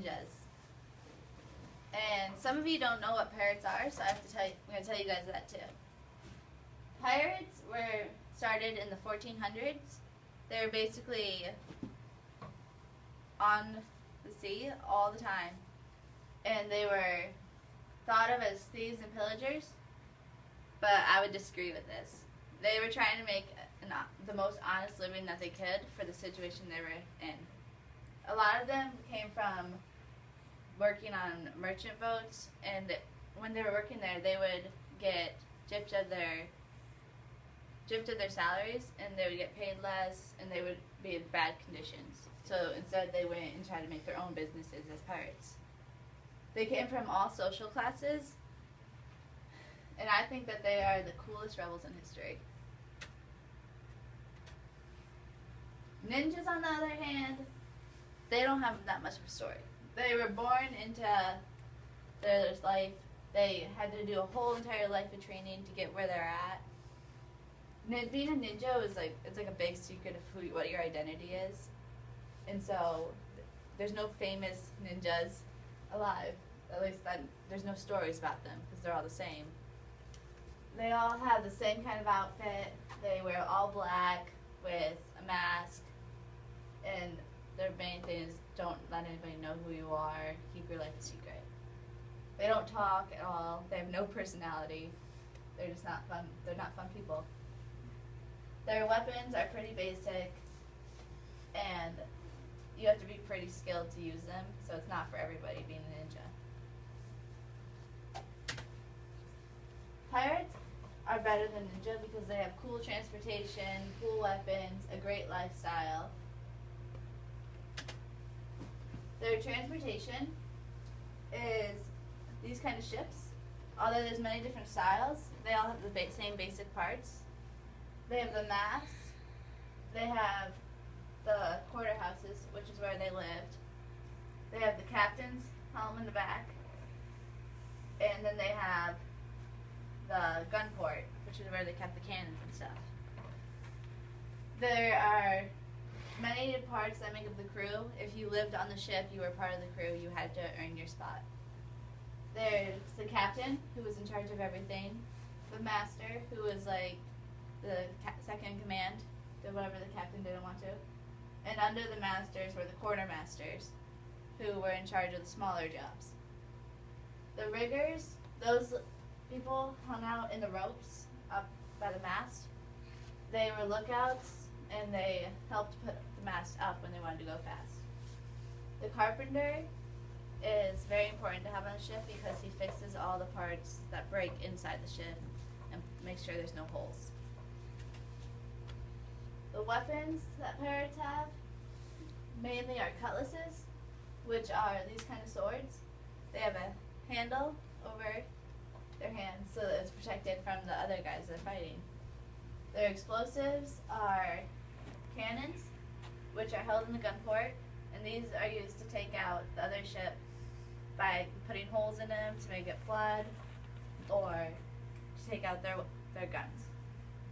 ninjas. And some of you don't know what pirates are, so I'm going to tell you guys that too. Pirates were started in the 1400s. They were basically on the sea all the time. And they were thought of as thieves and pillagers, but I would disagree with this. They were trying to make the most honest living that they could for the situation they were in. A lot of them came from working on merchant boats, and when they were working there, they would get gypped of their salaries, and they would get paid less, and they would be in bad conditions. So instead, they went and tried to make their own businesses as pirates. They came from all social classes, and I think that they are the coolest rebels in history. Ninjas, on the other hand, they don't have that much of a story. They were born into their life. They had to do a whole entire life of training to get where they're at. Being a ninja is it's like a big secret of what your identity is, and so there's no famous ninjas alive. At least there's no stories about them because they're all the same. They all have the same kind of outfit. They wear all black with a mask, and their main thing is don't let anybody know who you are. Keep your life a secret. They don't talk at all. They have no personality. They're just not fun. They're not fun people. Their weapons are pretty basic, and you have to be pretty skilled to use them, so it's not for everybody being a ninja. Pirates are better than ninja because they have cool transportation, cool weapons, a great lifestyle. Their transportation is these kind of ships. Although there's many different styles, they all have the same basic parts. They have the mast. They have the quarter houses, which is where they lived. They have the captain's helm in the back. And then they have the gun port, which is where they kept the cannons and stuff. There are many parts that make up the crew. If you lived on the ship, you were part of the crew. You had to earn your spot. There's the captain, who was in charge of everything. The master, who was like the second in command, did whatever the captain didn't want to. And under the masters were the quartermasters, who were in charge of the smaller jobs. The riggers, those people hung out in the ropes up by the mast. They were lookouts, and they helped put the mast up when they wanted to go fast. The carpenter is very important to have on a ship because he fixes all the parts that break inside the ship and makes sure there's no holes. The weapons that pirates have mainly are cutlasses, which are these kind of swords. They have a handle over their hands so that it's protected from the other guys they're fighting. Their explosives are cannons, which are held in the gun port, and these are used to take out the other ship by putting holes in them to make it flood or to take out their guns.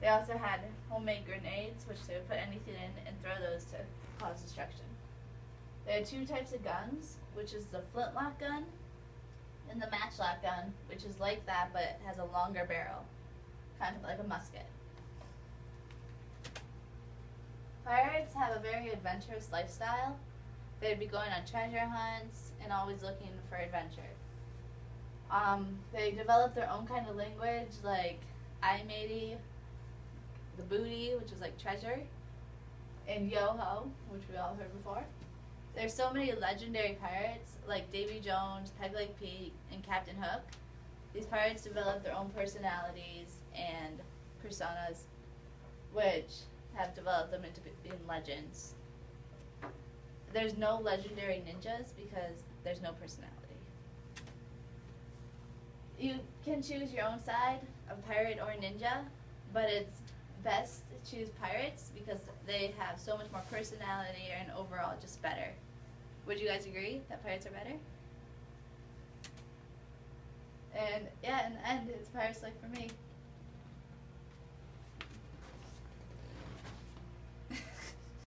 They also had homemade grenades, which they would put anything in and throw those to cause destruction. There are two types of guns, which is the flintlock gun and the matchlock gun, which is like that but it has a longer barrel, kind of like a musket. Pirates have a very adventurous lifestyle. They'd be going on treasure hunts and always looking for adventure. They develop their own kind of language, like I matey, the booty, which is like treasure, and yo-ho, which we all heard before. There's so many legendary pirates, like Davy Jones, Pegleg Pete, and Captain Hook. These pirates develop their own personalities and personas, which have developed them into being legends. There's no legendary ninjas because there's no personality. You can choose your own side of pirate or ninja, but it's best to choose pirates because they have so much more personality and overall just better. Would you guys agree that pirates are better? And yeah, in the end, it's pirates life for me.